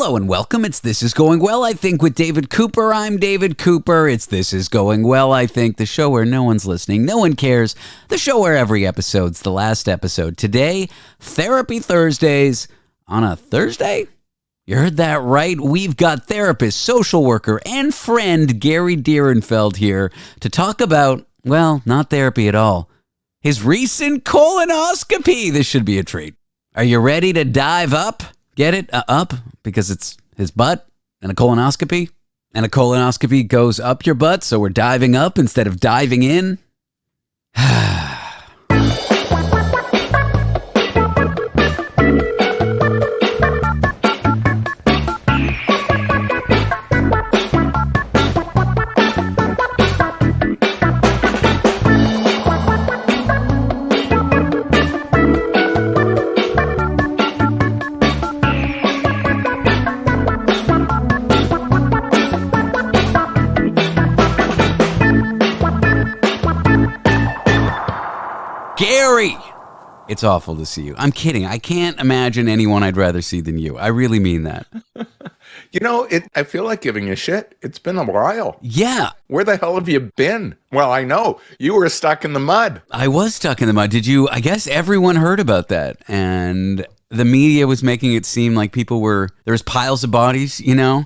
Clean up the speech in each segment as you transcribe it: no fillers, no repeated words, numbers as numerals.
Hello and welcome. It's This Is Going Well, I Think, with David Cooper. I'm David Cooper. It's This Is Going Well, I Think, the show where no one's listening, no one cares, the show where every episode's the last episode. Today, Therapy Thursdays on a Thursday? You heard that right. We've got therapist, social worker, and friend Gary Direnfeld here to talk about, well, not therapy at all, his recent colonoscopy. This should be a treat. Are you ready to dive up? Get it? Up? Because it's his butt and a colonoscopy. And a colonoscopy goes up your butt, so we're diving up instead of diving in. Gary! It's awful to see you. I'm kidding. I can't imagine anyone I'd rather see than you. I really mean that. You know, I feel like giving a shit. It's been a while. Yeah. Where the hell have you been? Well, I know. You were stuck in the mud. I was stuck in the mud. Did you? I guess everyone heard about that. And the media was making it seem like there's piles of bodies, you know?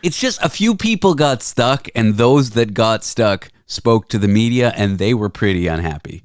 It's just a few people got stuck, and those that got stuck spoke to the media, and they were pretty unhappy.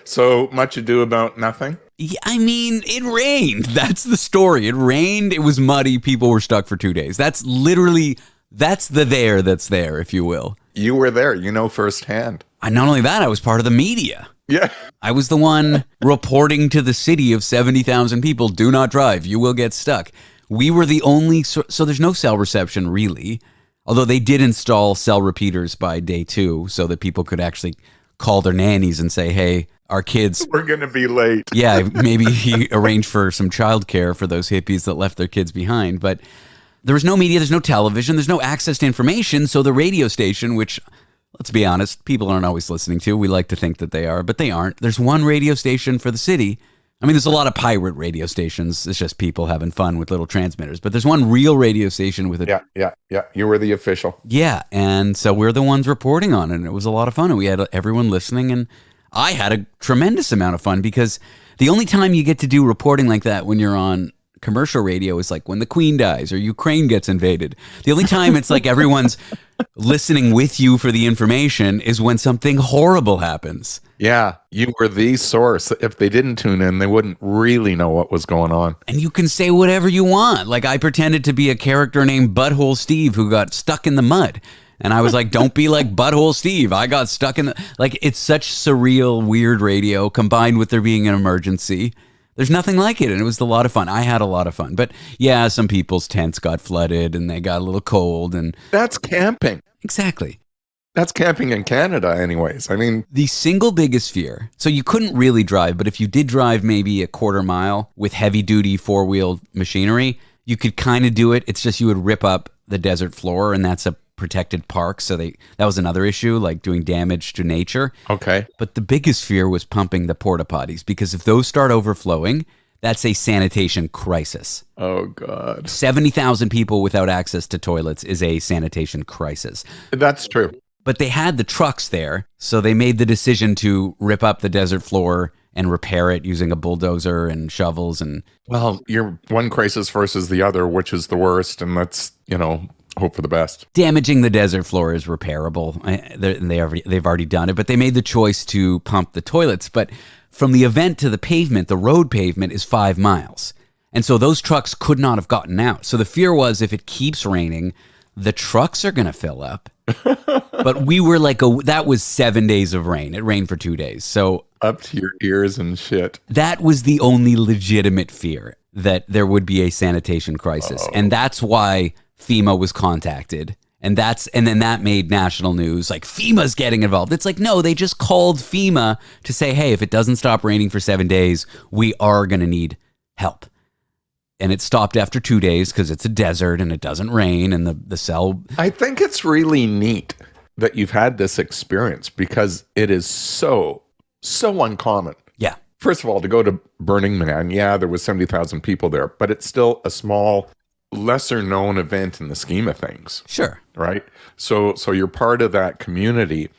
So much ado about nothing? Yeah, I mean, it rained. That's the story. It rained. It was muddy. People were stuck for 2 days. That's the there that's there, if you will. You were there. You know firsthand. Not only that, I was part of the media. Yeah. I was the one reporting to the city of 70,000 people, do not drive. You will get stuck. We were the only, so there's no cell reception really, although they did install cell repeaters by day 2 so that people could actually call their nannies and say, hey, our kids, we're going to be late. Yeah, maybe he arranged for some childcare for those hippies that left their kids behind. But there was no media, there's no television, there's no access to information. So the radio station, which, let's be honest, people aren't always listening to. We like to think that they are, but they aren't. There's one radio station for the city. I mean, there's a lot of pirate radio stations. It's just people having fun with little transmitters. But there's one real radio station with a... Yeah. You were the official. Yeah, and so we're the ones reporting on it. And it was a lot of fun. And we had everyone listening, and I had a tremendous amount of fun because the only time you get to do reporting like that when you're on commercial radio is like when the Queen dies or Ukraine gets invaded. The only time it's like everyone's listening with you for the information is when something horrible happens. Yeah, you were the source. If they didn't tune in, they wouldn't really know what was going on. And you can say whatever you want. Like I pretended to be a character named Butthole Steve who got stuck in the mud. And I was like, don't be like Butthole Steve. I got stuck in the... Like, it's such surreal, weird radio combined with there being an emergency. There's nothing like it, and it was a lot of fun. I had a lot of fun. But, yeah, some people's tents got flooded, and they got a little cold. And that's camping. Exactly. That's camping in Canada, anyways. I mean... The single biggest fear... So you couldn't really drive, but if you did drive maybe a quarter mile with heavy-duty four-wheel machinery, you could kind of do it. It's just you would rip up the desert floor, and that's a protected park, so that was another issue, like doing damage to nature. Okay. But the biggest fear was pumping the porta potties, because if those start overflowing, that's a sanitation crisis. Oh, God. 70,000 people without access to toilets is a sanitation crisis. That's true. But they had the trucks there, so they made the decision to rip up the desert floor and repair it using a bulldozer and shovels. And well, you're one crisis versus the other, which is the worst, and let's, hope for the best. Damaging the desert floor is repairable. They've already done it, but they made the choice to pump the toilets. But from the event to the pavement, the road pavement is 5 miles. And so those trucks could not have gotten out. So the fear was if it keeps raining, the trucks are going to fill up. But we were like, that was 7 days of rain. It rained for 2 days. So up to your ears and shit. That was the only legitimate fear, that there would be a sanitation crisis. Oh. And that's why FEMA was contacted. And then that made national news, like FEMA's getting involved. It's like, no, they just called FEMA to say, hey, if it doesn't stop raining for 7 days, we are going to need help. And it stopped after 2 days because it's a desert and it doesn't rain, and the cell... I think it's really neat that you've had this experience because it is so uncommon. Yeah. First of all, to go to Burning Man, yeah, there was 70,000 people there, but it's still a small lesser known event in the scheme of things, Sure. right? So you're part of that community,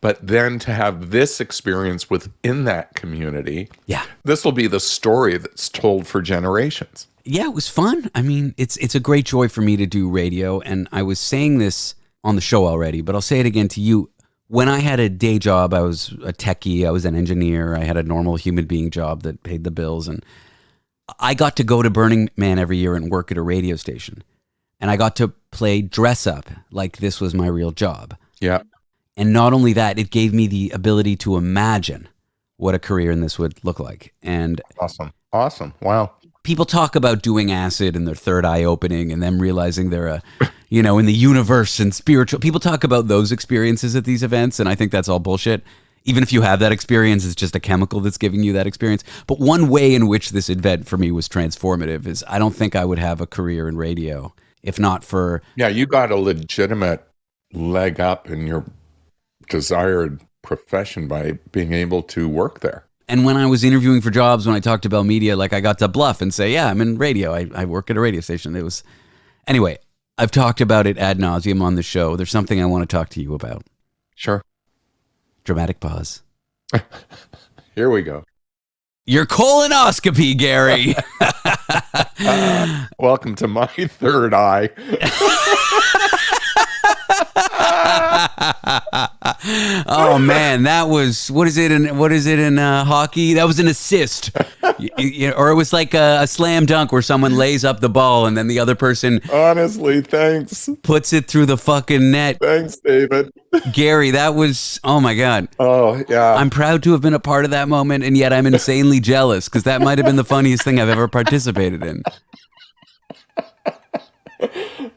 but then to have this experience within that community, Yeah. this will be the story that's told for generations. Yeah, it was fun. I mean, it's a great joy for me to do radio, and I was saying this on the show already, but I'll say it again to you. When I had a day job, I was a techie, I was an engineer, I had a normal human being job that paid the bills, and I got to go to Burning Man every year and work at a radio station. And I got to play dress up like this was my real job. Yeah. And not only that, it gave me the ability to imagine what a career in this would look like. And Awesome. Wow. people talk about doing acid and their third eye opening and them realizing they're in the universe and spiritual. People talk about those experiences at these events, and I think that's all bullshit. Even if you have that experience, it's just a chemical that's giving you that experience. But one way in which this event for me was transformative is I don't think I would have a career in radio if not for... Yeah, you got a legitimate leg up in your desired profession by being able to work there. And when I was interviewing for jobs, when I talked to Bell Media, like I got to bluff and say, yeah, I'm in radio. I work at a radio station. It was... Anyway, I've talked about it ad nauseum on the show. There's something I want to talk to you about. Sure. Dramatic pause. Here we go. Your colonoscopy, Gary. Welcome to my third eye. Oh man, that was what is it in hockey? That was an assist, or it was like a slam dunk where someone lays up the ball and then the other person Honestly, thanks. puts it through the fucking net. Thanks, David. Gary, that was, oh my God. Oh, yeah. I'm proud to have been a part of that moment, and yet I'm insanely jealous because that might have been the funniest thing I've ever participated in.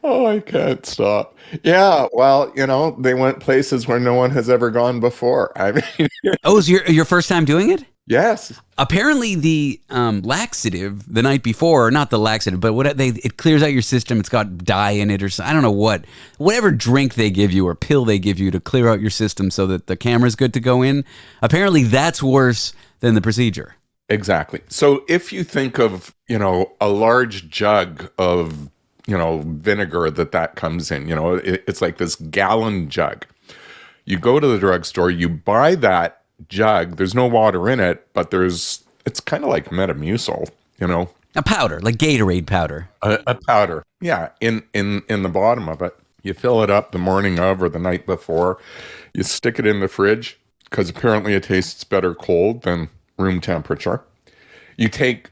Oh, I can't stop. Yeah, well, they went places where no one has ever gone before. I mean, Oh, it was your first time doing it? yes. Apparently the laxative the night before, or not the laxative, but it clears out your system. It's got dye in it or something. I don't know whatever drink they give you or pill they give you to clear out your system so that the camera's good to go in. Apparently that's worse than the procedure. Exactly. So if you think of, a large jug of, vinegar that comes in, it's like this gallon jug. You go to the drugstore, you buy that jug. There's no water in it, but it's kind of like Metamucil, A powder, like Gatorade powder. a powder. Yeah, in the bottom of it. You fill it up the morning of or the night before. You stick it in the fridge because apparently it tastes better cold than room temperature. You take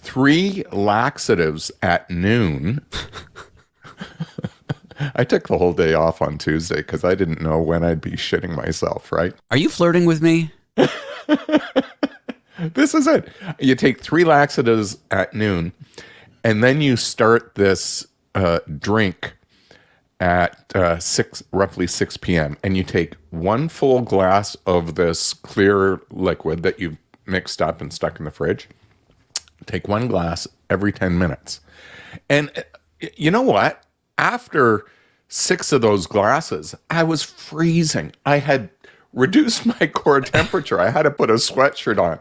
3 laxatives at noon. I took the whole day off on Tuesday because I didn't know when I'd be shitting myself, right? Are you flirting with me? This is it. You take 3 laxatives at noon, and then you start this drink at roughly 6 p.m. And you take 1 full glass of this clear liquid that you've mixed up and stuck in the fridge. Take 1 glass every 10 minutes. And you know what? After 6 of those glasses, I was freezing. I had reduced my core temperature. I had to put a sweatshirt on.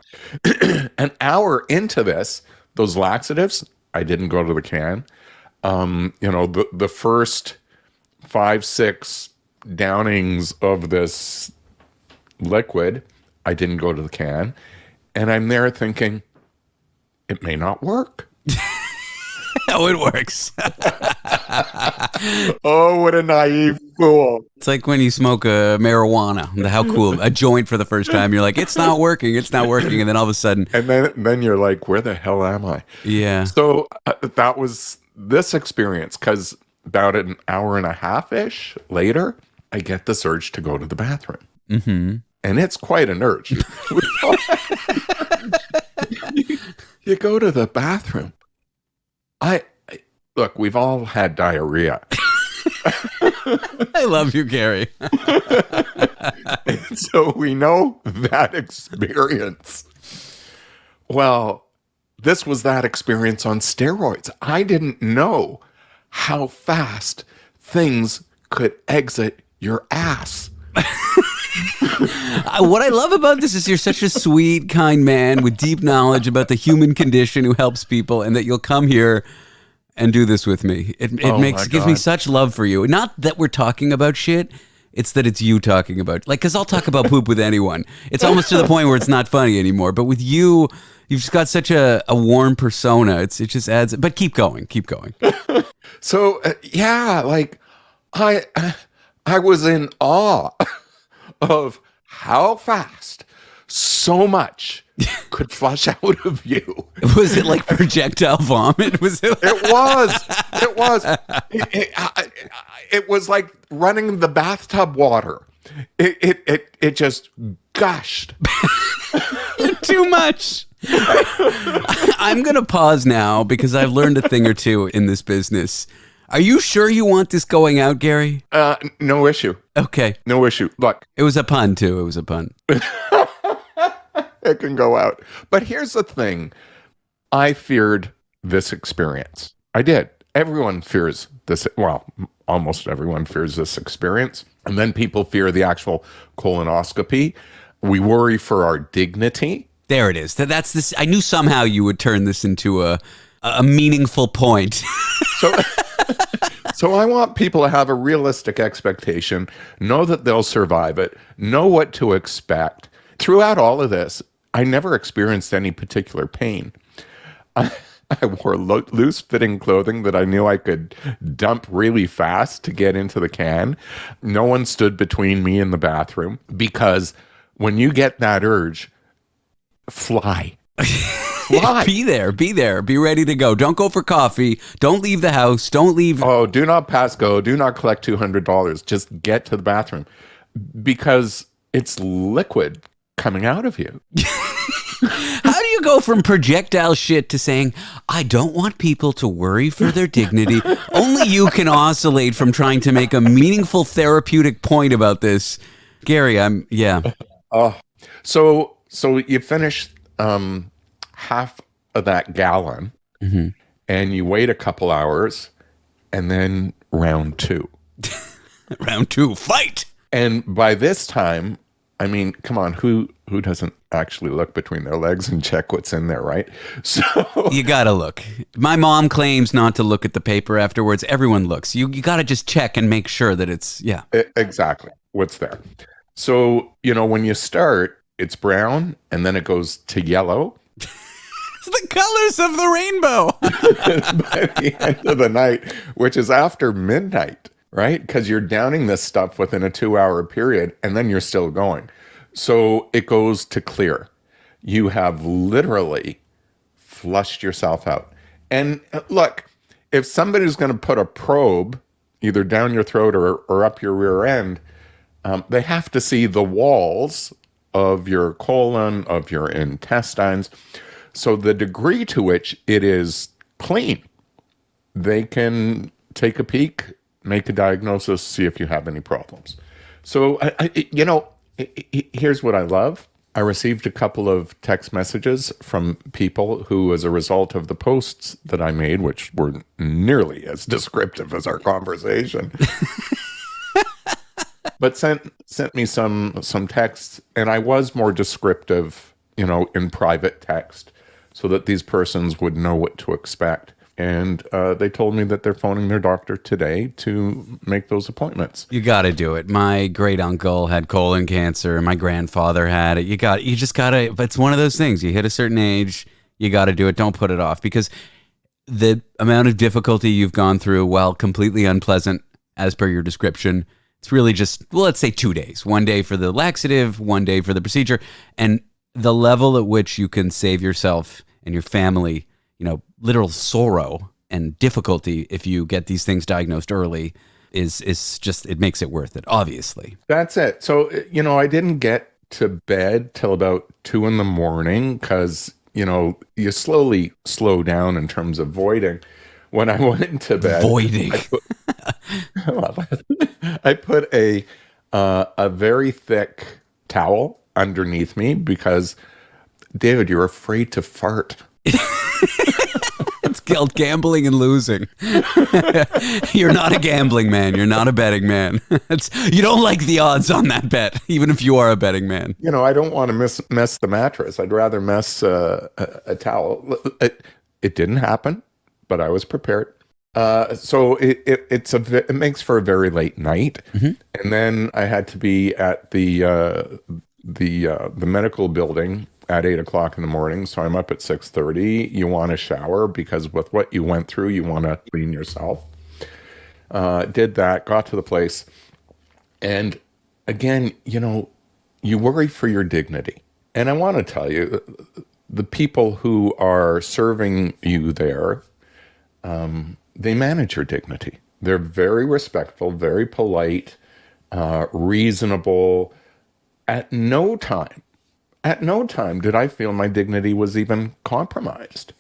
An hour into this, those laxatives, I didn't go to the can. The first 5-6 downings of this liquid, I didn't go to the can. And I'm there thinking, it may not work. Oh, it works. Oh, what a naive fool. It's like when you smoke a marijuana. How cool. A joint for the first time. You're like, it's not working. It's not working. And then all of a sudden. And then you're like, where the hell am I? Yeah. So that was this experience because about an hour and a half-ish later, I get this urge to go to the bathroom. Mm-hmm. And it's quite an urge. You go to the bathroom. Look, we've all had diarrhea. I love you, Gary. So we know that experience. Well, this was that experience on steroids. I didn't know how fast things could exit your ass. What I love about this is you're such a sweet, kind man with deep knowledge about the human condition who helps people, and that you'll come here and do this with me. It gives me such love for you. Not that we're talking about shit. It's that it's you talking about, like, because I'll talk about poop with anyone. It's almost to the point where it's not funny anymore. But with you, you've just got such a warm persona. It just adds. But keep going. So yeah, like I was in awe of how fast so much could flush out of you. Was it like projectile vomit? Was it? It was. It was like running the bathtub water. It just gushed. Too much. I'm going to pause now because I've learned a thing or two in this business. Are you sure you want this going out, Gary? No issue. Okay. No issue. Look. It was a pun, too. It was a pun. It can go out. But here's the thing. I feared this experience. I did. Everyone fears this. Well, almost everyone fears this experience. And then people fear the actual colonoscopy. We worry for our dignity. There it is. That's this. I knew somehow you would turn this into a meaningful point. So I want people to have a realistic expectation, know that they'll survive it, know what to expect. Throughout all of this, I never experienced any particular pain. I wore loose-fitting clothing that I knew I could dump really fast to get into the can. No one stood between me and the bathroom because when you get that urge, fly. Fly. Be there. Be ready to go. Don't go for coffee. Don't leave the house. Don't leave. Oh, do not pass go. Do not collect $200. Just get to the bathroom because it's liquid coming out of you. How do you go from projectile shit to saying, I don't want people to worry for their dignity? Only you can oscillate from trying to make a meaningful therapeutic point about this. Gary, So you finish half of that gallon and you wait a couple hours and then round two. Round two, fight! And by this time, I mean, come on, who doesn't actually look between their legs and check what's in there, right? So you gotta look. My mom claims not to look at the paper afterwards. Everyone looks. You gotta just check and make sure that it's, exactly what's there. So, when you start, it's brown and then it goes to yellow. The colors of the rainbow. By the end of the night, which is after midnight, right? Because you're downing this stuff within a 2-hour period and then you're still going. So it goes to clear. You have literally flushed yourself out. And look, if somebody's going to put a probe either down your throat or up your rear end, they have to see the walls of your colon, of your intestines. So the degree to which it is clean, they can take a peek, make a diagnosis, see if you have any problems. So, here's what I love. I received a couple of text messages from people who, as a result of the posts that I made, which were nearly as descriptive as our conversation, but sent me some texts, and I was more descriptive, in private text, so that these persons would know what to expect. And they told me that they're phoning their doctor today to make those appointments. You got to do it. My great uncle had colon cancer. My grandfather had it. You just got to, but it's one of those things. You hit a certain age, you got to do it. Don't put it off, because the amount of difficulty you've gone through, while completely unpleasant as per your description, it's really just, let's say 2 days. 1 day for the laxative, 1 day for the procedure. And the level at which you can save yourself and your family, literal sorrow and difficulty if you get these things diagnosed early is just, it makes it worth it, obviously. That's it. So, I didn't get to bed till about 2 a.m. because, you slowly slow down in terms of voiding. When I went into bed, voiding. I put a very thick towel underneath me because, David, you're afraid to fart. It's called gambling and losing. You're not a gambling man. You're not a betting man. You don't like the odds on that bet, even if you are a betting man. I don't want to mess the mattress. I'd rather mess a towel. It didn't happen, but I was prepared. So it makes for a very late night, and then I had to be at the medical building at 8 o'clock in the morning. So I'm up at 6:30. You want to shower because with what you went through, you want to clean yourself. Did that, got to the place, and again, you worry for your dignity. And I want to tell you, the people who are serving you there, they manage your dignity. They're very respectful, very polite, reasonable. At no time did I feel my dignity was even compromised.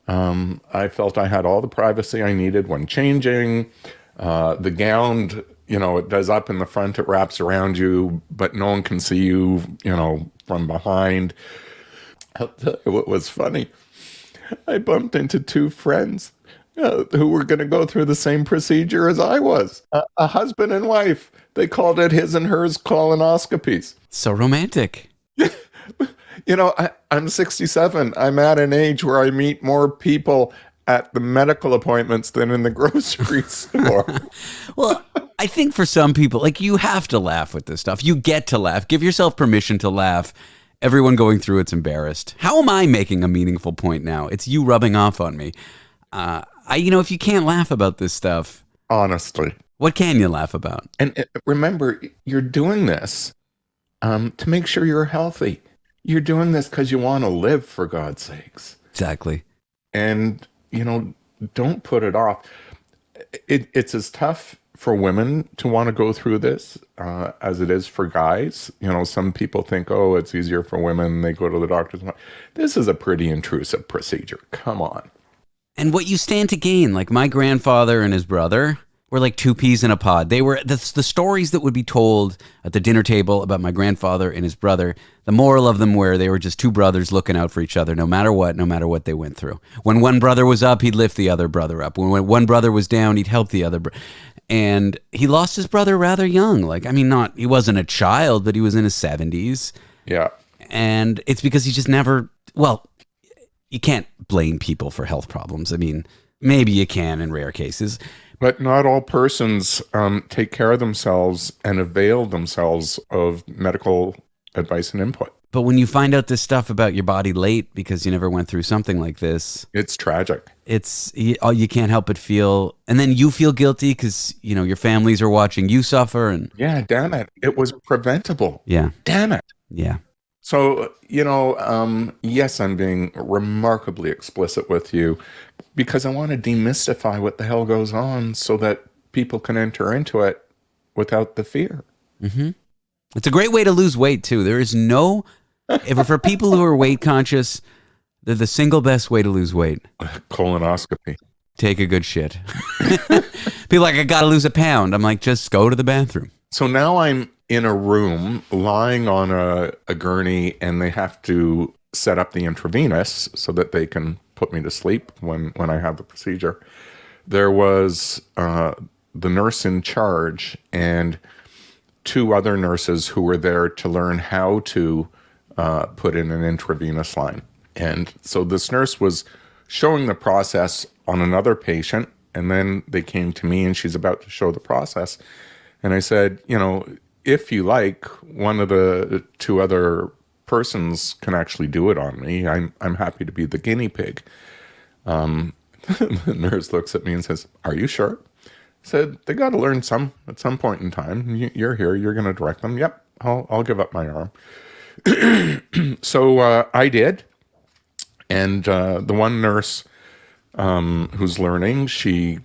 I felt I had all the privacy I needed when changing. The gown, it does up in the front, it wraps around you, but no one can see you, from behind. I'll tell you what was funny. I bumped into two friends who were going to go through the same procedure as I was. A husband and wife. They called it his and hers colonoscopies. So romantic. I'm 67. I'm at an age where I meet more people at the medical appointments than in the grocery store. Well, I think for some people, you have to laugh with this stuff. You get to laugh. Give yourself permission to laugh. Everyone going through it's embarrassed. How am I making a meaningful point now? It's you rubbing off on me. If you can't laugh about this stuff, honestly, what can you laugh about? And remember, you're doing this to make sure you're healthy. You're doing this because you want to live, for God's sakes. Exactly. And, don't put it off. It's as tough for women to want to go through this as it is for guys. Some people think, oh, it's easier for women. They go to the doctors. This is a pretty intrusive procedure. Come on. And what you stand to gain, like my grandfather and his brother were like two peas in a pod. They were the stories that would be told at the dinner table about my grandfather and his brother. The moral of them were they were just two brothers looking out for each other no matter what they went through. When one brother was up, he'd lift the other brother up. When one brother was down, he'd help the other. And he lost his brother rather young. He wasn't a child, but he was in his 70s. Yeah. And it's because he just never, you can't blame people for health problems. Maybe you can in rare cases. But not all persons take care of themselves and avail themselves of medical advice and input. But when you find out this stuff about your body late because you never went through something like this, it's tragic. You can't help but feel, and then you feel guilty because your families are watching you suffer. And yeah, damn it, it was preventable. Yeah, damn it. Yeah. So yes, I'm being remarkably explicit with you because I want to demystify what the hell goes on so that people can enter into it without the fear. Mm-hmm. It's a great way to lose weight too. There is no, for people who are weight conscious, they're the single best way to lose weight. Colonoscopy. Take a good shit. People are like, I got to lose a pound. I'm like, just go to the bathroom. So now I'm in a room lying on a gurney and they have to set up the intravenous so that they can put me to sleep when I have the procedure. There was the nurse in charge and two other nurses who were there to learn how to put in an intravenous line. And so this nurse was showing the process on another patient, and then they came to me and she's about to show the process. And I said, if you like, one of the two other persons can actually do it on me. I'm happy to be the guinea pig. The nurse looks at me and says, are you sure? I said, they got to learn at some point in time. You're here. You're going to direct them. Yep, I'll give up my arm. So I did. And the one nurse who's learning, she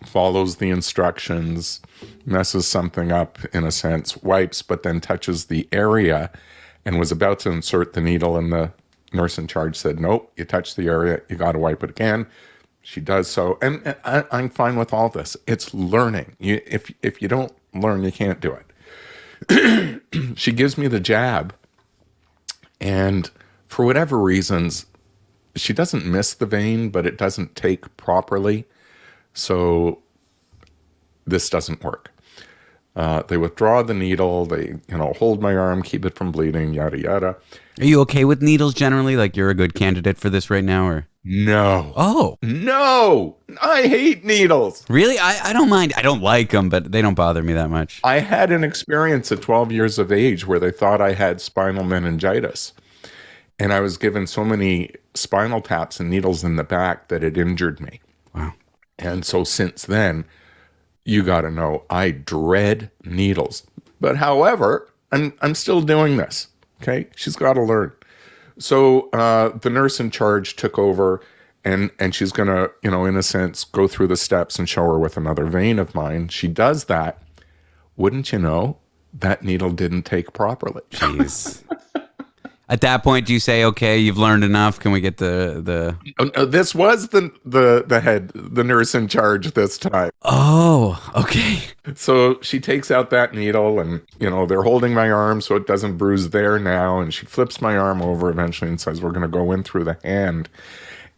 follows the instructions, messes something up in a sense, wipes, but then touches the area and was about to insert the needle. And the nurse in charge said, nope, you touched the area. You got to wipe it again. She does so. And I'm fine with all this. It's learning. If you don't learn, you can't do it. She gives me the jab. And for whatever reasons, she doesn't miss the vein, but it doesn't take properly. So this doesn't work. They withdraw the needle. They, hold my arm, keep it from bleeding, yada, yada. Are you okay with needles generally? Like you're a good candidate for this right now, or? No. Oh, No. I hate needles. really? I don't mind. I don't like them, but they don't bother me that much. I had an experience at 12 years of age where they thought I had spinal meningitis. And I was given so many spinal taps and needles in the back that it injured me. Wow. And so since then, you got to know, I dread needles. But however, I'm still doing this. Okay. She's got to learn. So the nurse in charge took over, and she's going to, in a sense, go through the steps and show her with another vein of mine. She does that. Wouldn't you know, that needle didn't take properly. Jeez. At that point, do you say, okay, you've learned enough? Can we get the... Oh, no, this was the nurse in charge this time. Oh, okay. So she takes out that needle, and, they're holding my arm so it doesn't bruise there now. And she flips my arm over eventually and says, we're going to go in through the hand.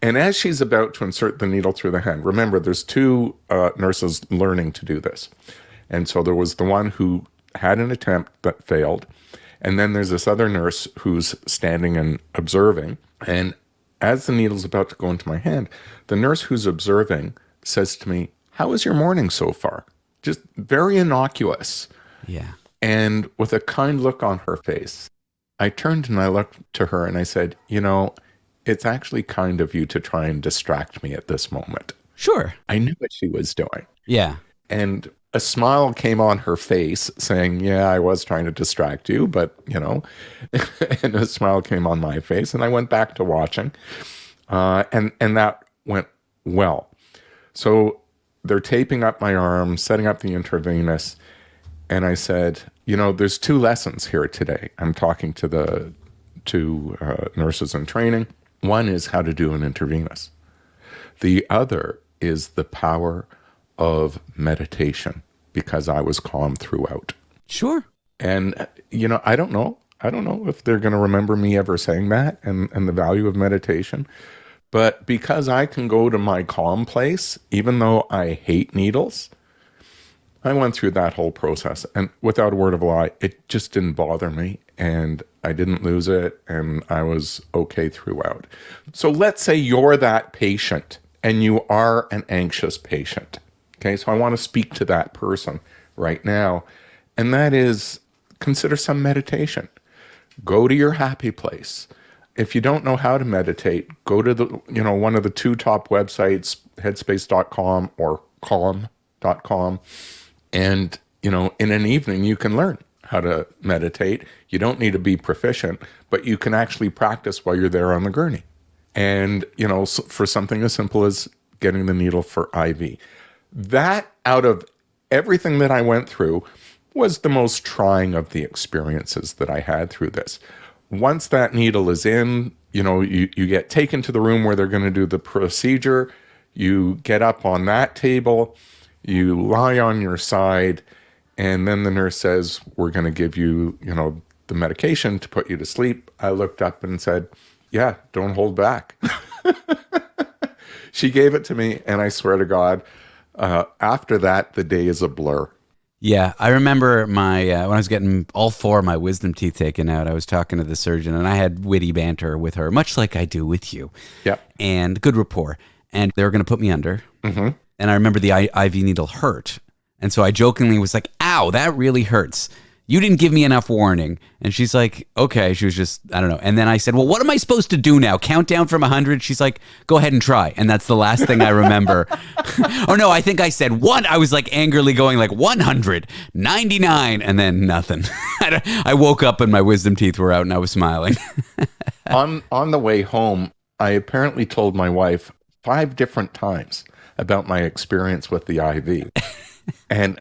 And as she's about to insert the needle through the hand, remember, there's two nurses learning to do this. And so there was the one who had an attempt that failed. And then there's this other nurse who's standing and observing. And as the needle's about to go into my hand, the nurse who's observing says to me, how is your morning so far? Just very innocuous. Yeah. And with a kind look on her face, I turned and I looked to her and I said, it's actually kind of you to try and distract me at this moment. Sure. I knew what she was doing. Yeah. And a smile came on her face saying, yeah, I was trying to distract you, but, and a smile came on my face, and I went back to watching. And that went well. So they're taping up my arm, setting up the intravenous. And I said, there's two lessons here today. I'm talking to the two nurses in training. One is how to do an intravenous. The other is the power of meditation, because I was calm throughout. Sure. And, I don't know. I don't know if they're going to remember me ever saying that and the value of meditation. But because I can go to my calm place, even though I hate needles, I went through that whole process. And without a word of a lie, it just didn't bother me. And I didn't lose it. And I was okay throughout. So let's say you're that patient and you are an anxious patient. Okay, so I want to speak to that person right now, and that is, consider some meditation. Go to your happy place. If you don't know how to meditate, go to the one of the two top websites, headspace.com or calm.com, and in an evening you can learn how to meditate. You don't need to be proficient, but you can actually practice while you're there on the gurney. And for something as simple as getting the needle for IV. That, out of everything that I went through, was the most trying of the experiences that I had through this. Once that needle is in, you get taken to the room where they're going to do the procedure. You get up on that table, you lie on your side, and then the nurse says, we're going to give you, the medication to put you to sleep. I looked up and said, yeah, don't hold back. She gave it to me, and I swear to God, after that, the day is a blur. Yeah, I remember my when I was getting all four of my wisdom teeth taken out, I was talking to the surgeon, and I had witty banter with her, much like I do with you. Yeah. And good rapport. And they were going to put me under. Mm-hmm. And I remember the IV needle hurt. And so I jokingly was like, ow, that really hurts. You didn't give me enough warning. And she's like, okay. She was just, I don't know. And then I said, well, what am I supposed to do now? Count down from 100? She's like, go ahead and try. And that's the last thing I remember. Oh, no, I think I said one. I was like angrily going like 100, 99, and then nothing. I woke up and my wisdom teeth were out and I was smiling. On the way home, I apparently told my wife 5 different times about my experience with the IV. And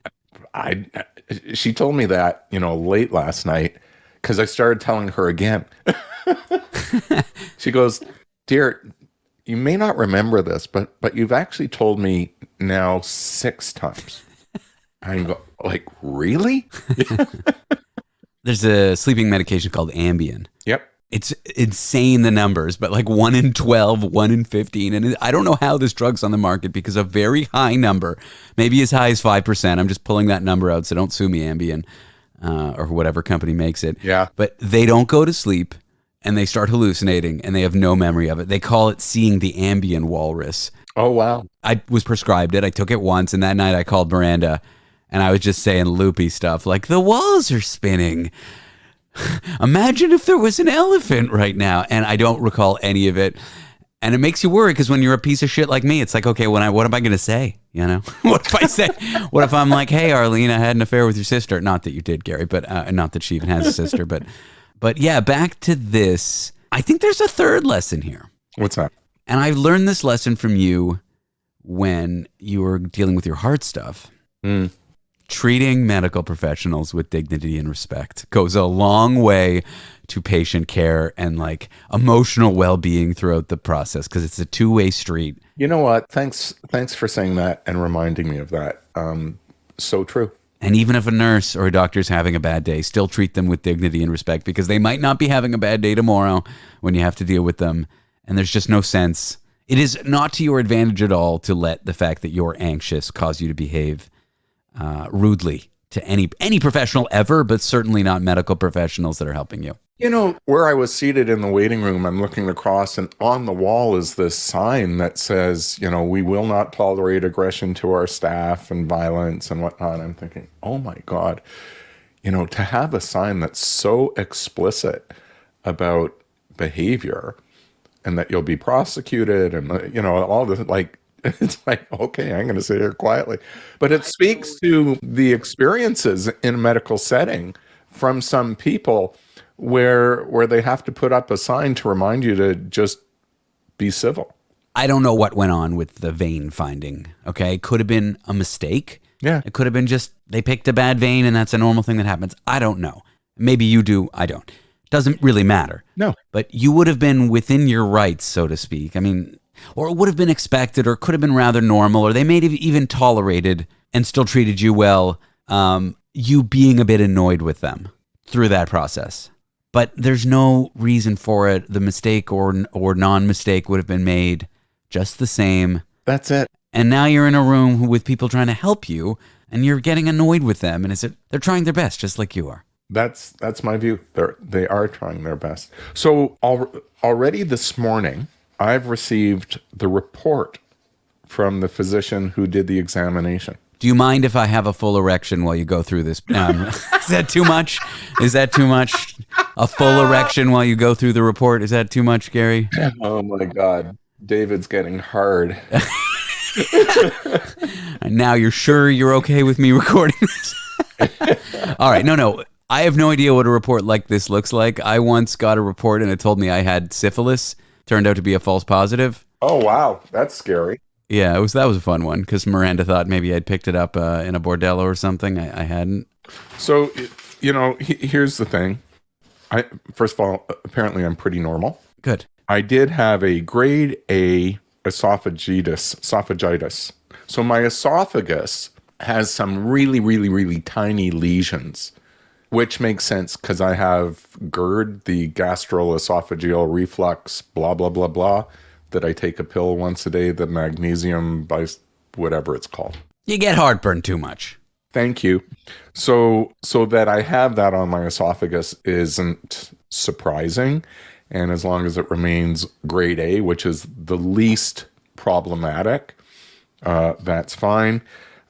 she told me that, late last night, because I started telling her again. She goes, dear, you may not remember this, but you've actually told me now 6 times. I go, like, really? There's a sleeping medication called Ambien. Yep. It's insane, the numbers, but like 1 in 12, 1 in 15. And I don't know how this drug's on the market because a very high number, maybe as high as 5%. I'm just pulling that number out, so don't sue me, Ambien, or whatever company makes it. Yeah. But they don't go to sleep and they start hallucinating and they have no memory of it. They call it seeing the Ambien walrus. Oh, wow. I was prescribed it. I took it once, and that night I called Miranda and I was just saying loopy stuff like, the walls are spinning. Imagine if there was an elephant right now. And I don't recall any of it. And it makes you worry because when you're a piece of shit like me, it's like, okay, what am I going to say? You know, what if I say, what if I'm like, hey, Arlene, I had an affair with your sister. Not that you did, Gary, but not that she even has a sister. But yeah, back to this. I think there's a third lesson here. What's that? And I learned this lesson from you when you were dealing with your heart stuff. Treating medical professionals with dignity and respect goes a long way to patient care and like emotional well-being throughout the process because it's a two-way street. You know what? Thanks for saying that and reminding me of that. So true. And even if a nurse or a doctor is having a bad day, still treat them with dignity and respect because they might not be having a bad day tomorrow when you have to deal with them. And there's just no sense. It is not to your advantage at all to let the fact that you're anxious cause you to behave rudely to any professional ever, but certainly not medical professionals that are helping you. You know, where I was seated in the waiting room, I'm looking across, and on the wall is this sign that says, you know, we will not tolerate aggression to our staff and violence and whatnot. I'm thinking, oh my God, you know, to have a sign that's so explicit about behavior and that you'll be prosecuted and, you know, all this, like, it's like, okay, I'm going to sit here quietly. But it speaks to the experiences in a medical setting from some people where they have to put up a sign to remind you to just be civil. I don't know what went on with the vein finding, okay? It could have been a mistake. Yeah. It could have been just they picked a bad vein and that's a normal thing that happens. I don't know. Maybe you do. I don't. Doesn't really matter. No. But you would have been within your rights, so to speak. I mean, or it would have been expected or could have been rather normal, or they may have even tolerated and still treated you well, you being a bit annoyed with them through that process. But there's no reason for it. The mistake or non-mistake would have been made just the same. That's it. And now you're in a room with people trying to help you, and you're getting annoyed with them, and they're trying their best, just like you are. That's my view. They are trying their best. So already this morning, I've received the report from the physician who did the examination. Do you mind if I have a full erection while you go through this? Is that too much? Is that too much? A full erection while you go through the report? Is that too much, Gary? Oh my God. David's getting hard. And now you're sure you're okay with me recording this? All right. No. I have no idea what a report like this looks like. I once got a report and it told me I had syphilis. Turned out to be a false positive. Oh, wow. That scary. Yeah, that was a fun one because Miranda thought maybe I'd picked it up in a bordello or something. I hadn't. So, you know, here's the thing. First of all, apparently I'm pretty normal. Good. I did have a grade A esophagitis. So my esophagus has some really, really, really tiny lesions, which makes sense because I have GERD, the gastroesophageal reflux, blah, blah, blah, blah, that I take a pill once a day, the magnesium, whatever it's called. You get heartburn too much. Thank you. So that I have that on my esophagus isn't surprising. And as long as it remains grade A, which is the least problematic, that's fine.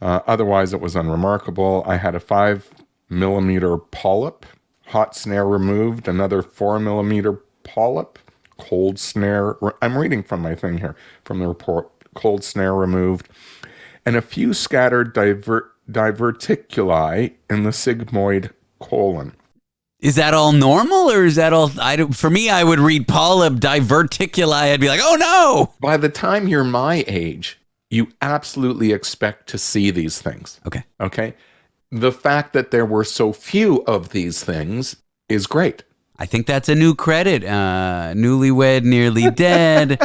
Otherwise, it was unremarkable. I had a 5-millimeter polyp, hot snare removed, another 4-millimeter polyp, cold snare. I'm reading from my thing here, from the report, cold snare removed, and a few scattered diverticuli in the sigmoid colon. Is that all normal or is that all? For me, I would read polyp, diverticuli. I'd be like, oh no. By the time you're my age, you absolutely expect to see these things. Okay. The fact that there were so few of these things is great. I think that's a new credit. Newlywed, nearly dead,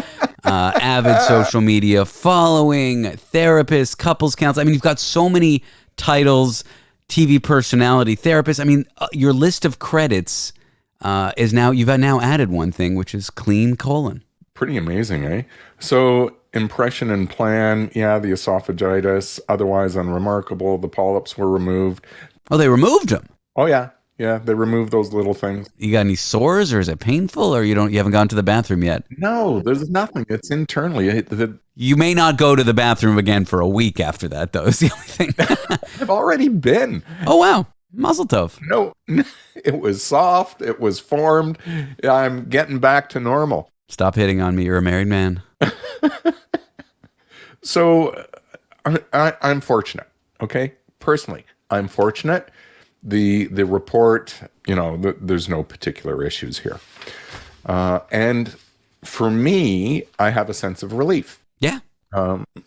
avid social media following, therapist, couples counselor. I mean, you've got so many titles, TV personality, therapist. I mean, your list of credits is now you've now added one thing, which is clean colon. Pretty amazing, eh? So impression and plan, yeah, the esophagitis, otherwise unremarkable. The polyps were removed. Oh, they removed them. Oh yeah, yeah, they removed those little things. You got any sores, or is it painful, or you haven't gone to the bathroom yet? No, there's nothing. It's internally. You may not go to the bathroom again for a week after that, though. Is the only thing. I've already been. Oh wow, muzzle tough. No, it was soft. It was formed. I'm getting back to normal. Stop hitting on me. You're a married man. So I'm fortunate. Okay, personally, I'm fortunate. The report, there's no particular issues here, and for me, I have a sense of relief. Yeah.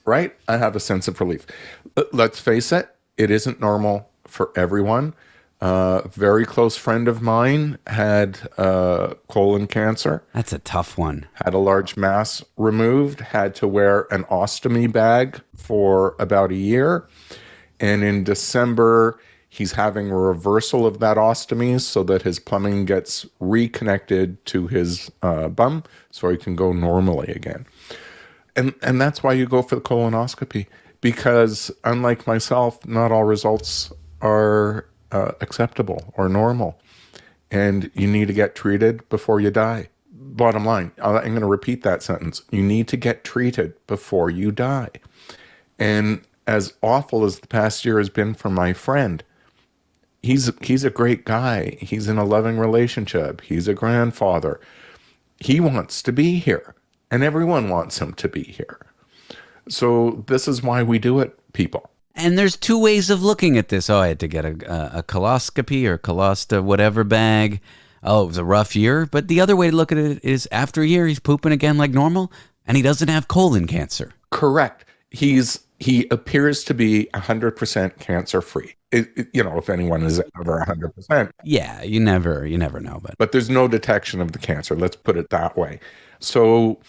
Right? I have a sense of relief. Let's face it, it isn't normal for everyone. Very close friend of mine had colon cancer. That's a tough one. Had a large mass removed, had to wear an ostomy bag for about a year. And in December, he's having a reversal of that ostomy so that his plumbing gets reconnected to his bum so he can go normally again. And that's why you go for the colonoscopy, because unlike myself, not all results are acceptable or normal, and you need to get treated before you die. Bottom line, I'm going to repeat that sentence. You need to get treated before you die. And as awful as the past year has been for my friend, he's a great guy. He's in a loving relationship. He's a grandfather. He wants to be here, and everyone wants him to be here. So this is why we do it, people. And there's two ways of looking at this. Oh, I had to get a coloscopy or colosta whatever bag. Oh, it was a rough year. But the other way to look at it is after a year, he's pooping again like normal, and he doesn't have colon cancer. Correct. He appears to be 100% cancer-free. If anyone is ever 100%. Yeah, you never know. But there's no detection of the cancer. Let's put it that way. So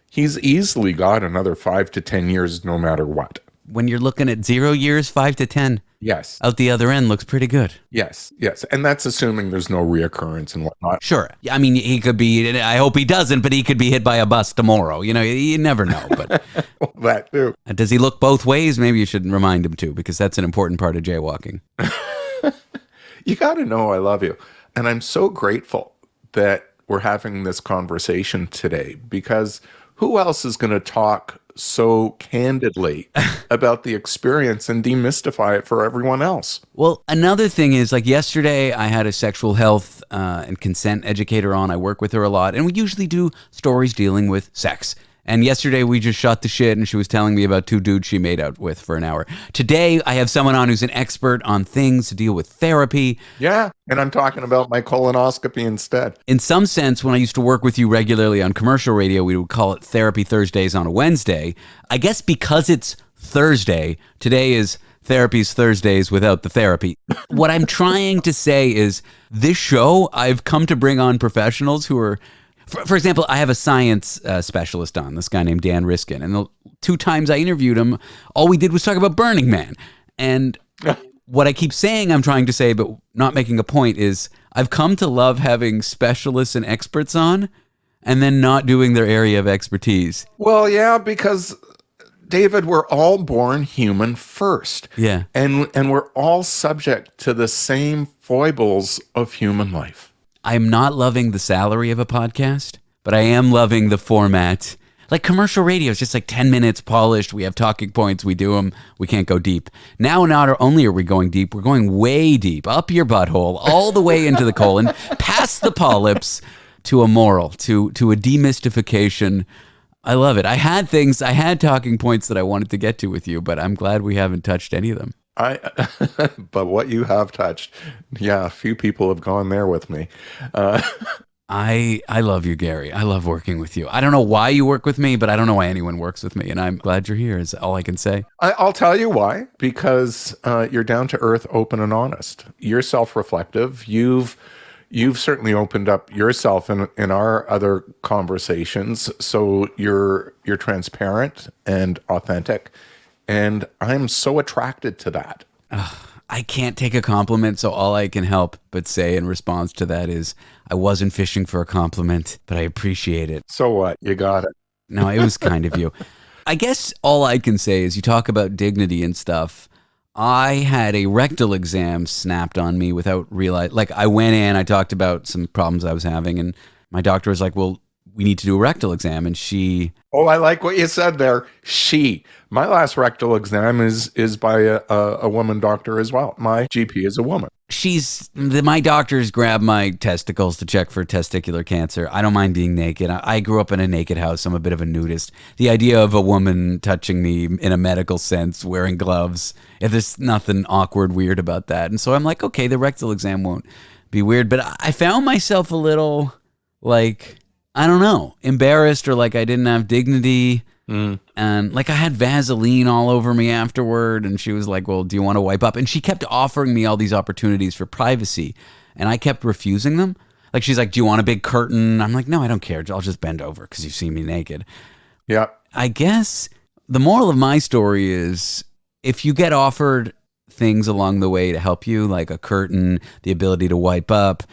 he's easily got another 5 to 10 years no matter what. When you're looking at 0 years, 5 to 10, yes, out the other end looks pretty good. Yes. And that's assuming there's no reoccurrence and whatnot. Sure. I mean, he could be, I hope he doesn't, but he could be hit by a bus tomorrow. You never know. But well, that too. Does he look both ways? Maybe you should remind him to, because that's an important part of jaywalking. You got to know I love you. And I'm so grateful that we're having this conversation today, because who else is going to talk so candidly about the experience and demystify it for everyone else? Well, another thing is, like yesterday, I had a sexual health and consent educator on. I work with her a lot, and we usually do stories dealing with sex. And yesterday we just shot the shit, and she was telling me about two dudes she made out with for an hour. Today I have someone on who's an expert on things to deal with therapy. Yeah, and I'm talking about my colonoscopy instead. In some sense, when I used to work with you regularly on commercial radio, we would call it Therapy Thursdays on a Wednesday. I guess because it's Thursday, today is Therapy's Thursdays without the therapy. What I'm trying to say is, this show, I've come to bring on professionals who are... For example, I have a science specialist on, this guy named Dan Riskin, and the 2 times I interviewed him, all we did was talk about Burning Man. And what I keep saying I'm trying to say, but not making a point, is I've come to love having specialists and experts on and then not doing their area of expertise. Well, yeah, because, David, we're all born human first. Yeah. And we're all subject to the same foibles of human life. I'm not loving the salary of a podcast, but I am loving the format. Like commercial radio is just like 10 minutes polished. We have talking points. We do them. We can't go deep. Now, not only are we going deep, we're going way deep, up your butthole, all the way into the colon, past the polyps, to a moral, to a demystification. I love it. I had talking points that I wanted to get to with you, but I'm glad we haven't touched any of them. But what you have touched, yeah, a few people have gone there with me. I love you, Gary. I love working with you. I don't know why you work with me, but I don't know why anyone works with me, and I'm glad you're here is all I can say. I'll tell you why. Because you're down to earth, open and honest. You're self-reflective. You've certainly opened up yourself in our other conversations, so you're transparent and authentic. And I'm so attracted to that. I can't take a compliment, so all I can help but say in response to that is, I wasn't fishing for a compliment, but I appreciate it. So what? You got it. No, it was kind of you. I guess all I can say is you talk about dignity and stuff. I had a rectal exam snapped on me without realizing. Like, I went in, I talked about some problems I was having, and my doctor was like, well, we need to do a rectal exam. And she... Oh, I like what you said there. My last rectal exam is by a woman doctor as well. My GP is a woman. My doctors grab my testicles to check for testicular cancer. I don't mind being naked. I grew up in a naked house. I'm a bit of a nudist. The idea of a woman touching me in a medical sense, wearing gloves, there's nothing awkward, weird about that. And so I'm like, okay, the rectal exam won't be weird. But I found myself a little, like, I don't know, embarrassed, or like I didn't have dignity. And like I had Vaseline all over me afterward, and she was like, well, do you want to wipe up? And she kept offering me all these opportunities for privacy, and I kept refusing them. Like, she's like, do you want a big curtain? I'm like, no, I don't care. I'll just bend over because you see me naked. Yeah. I guess the moral of my story is, if you get offered things along the way to help you, like a curtain, the ability to wipe up,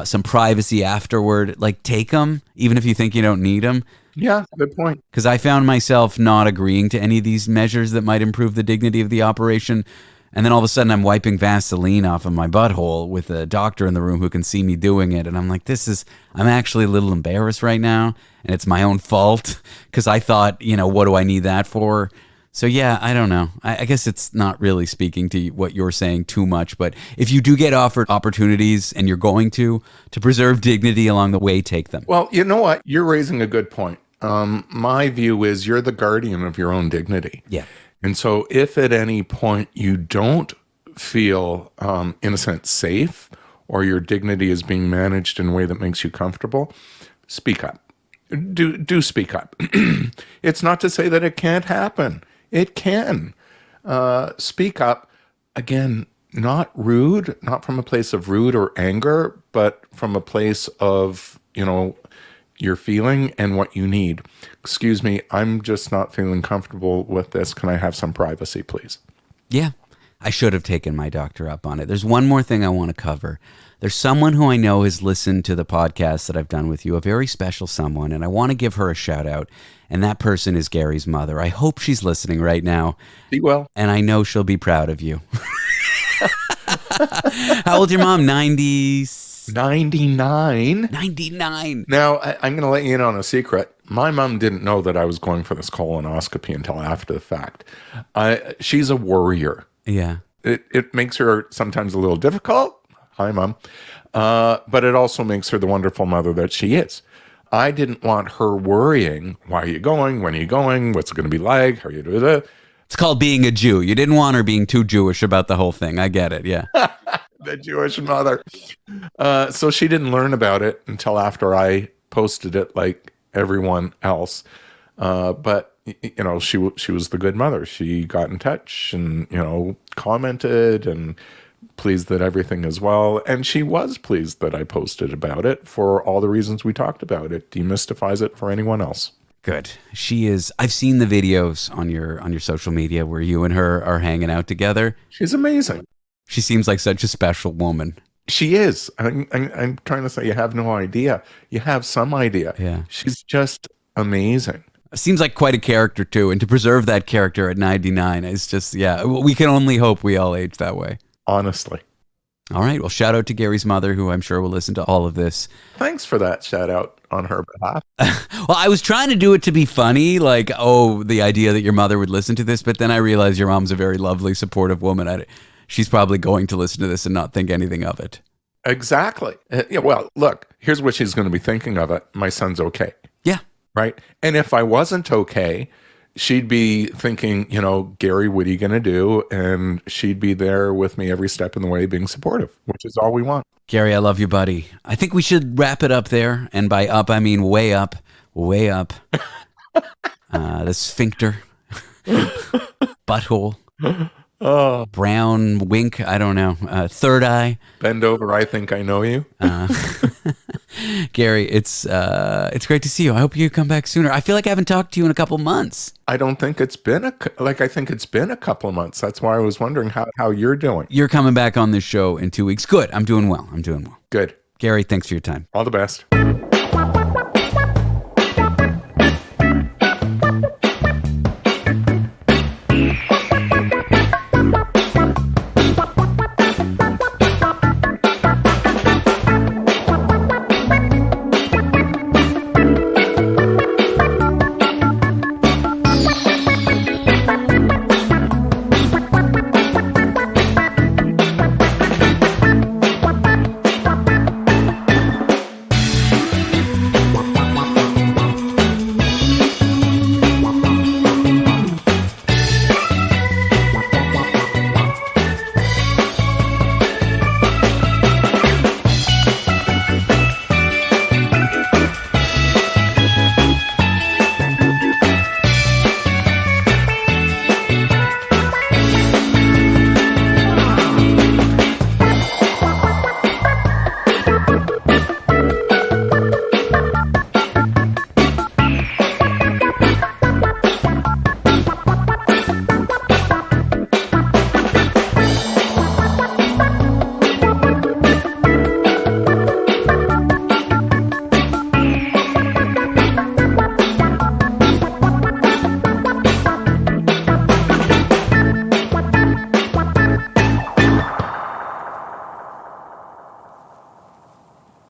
some privacy afterward, like, take them, even if you think you don't need them. Yeah, good point. Because I found myself not agreeing to any of these measures that might improve the dignity of the operation. And then all of a sudden I'm wiping Vaseline off of my butthole with a doctor in the room who can see me doing it. And I'm like, I'm actually a little embarrassed right now. And it's my own fault because I thought, what do I need that for? So yeah, I don't know. I guess it's not really speaking to what you're saying too much. But if you do get offered opportunities and you're going to preserve dignity along the way, take them. Well, you know what? You're raising a good point. My view is you're the guardian of your own dignity. Yeah. And so if at any point you don't feel, in a sense, safe, or your dignity is being managed in a way that makes you comfortable, speak up. Do speak up. It's not to say that it can't happen. It can. Speak up. Again, not rude, not from a place of rude or anger, but from a place of, your feeling and what you need. Excuse me, I'm just not feeling comfortable with this. Can I have some privacy, please? Yeah, I should have taken my doctor up on it. There's one more thing I want to cover. There's someone who I know has listened to the podcast that I've done with you, a very special someone, and I want to give her a shout out. And that person is Gary's mother. I hope she's listening right now. Be well. And I know she'll be proud of you. How old's your mom? 99. 99. Now, I'm going to let you in on a secret. My mom didn't know that I was going for this colonoscopy until after the fact. She's a worrier. Yeah. It makes her sometimes a little difficult. Hi, Mom. But it also makes her the wonderful mother that she is. I didn't want her worrying. Why are you going? When are you going? What's it going to be like? How are you doing that? It's called being a Jew. You didn't want her being too Jewish about the whole thing. I get it. Yeah. The Jewish mother. So she didn't learn about it until after I posted it, like everyone else. But she was the good mother. She got in touch and commented and pleased that everything is well. And she was pleased that I posted about it for all the reasons we talked about. It demystifies it for anyone else. Good. She is. I've seen the videos on your social media where you and her are hanging out together. She's amazing. She seems like such a special woman. She is. I'm trying to say you have no idea. You have some idea. Yeah. She's just amazing. Seems like quite a character too. And to preserve that character at 99 is just, we can only hope we all age that way. Honestly. All right. Well, shout out to Gary's mother, who I'm sure will listen to all of this. Thanks for that shout out on her behalf. Well, I was trying to do it to be funny, like, the idea that your mother would listen to this, but then I realized your mom's a very lovely, supportive woman. She's probably going to listen to this and not think anything of it. Exactly. Well, look, here's what she's going to be thinking of it. My son's okay. Yeah. Right. And if I wasn't okay, she'd be thinking, Gary, what are you going to do? And she'd be there with me every step in the way, being supportive, which is all we want. Gary, I love you, buddy. I think we should wrap it up there. And by up, I mean way up, way up. The sphincter, butthole. brown wink. I don't know. Third eye. Bend over. I think I know you. Gary, it's great to see you. I hope you come back sooner. I feel like I haven't talked to you in a couple months. I don't think it's been I think it's been a couple of months. That's why I was wondering how you're doing. You're coming back on this show in 2 weeks. Good. I'm doing well. Good. Gary, thanks for your time. All the best.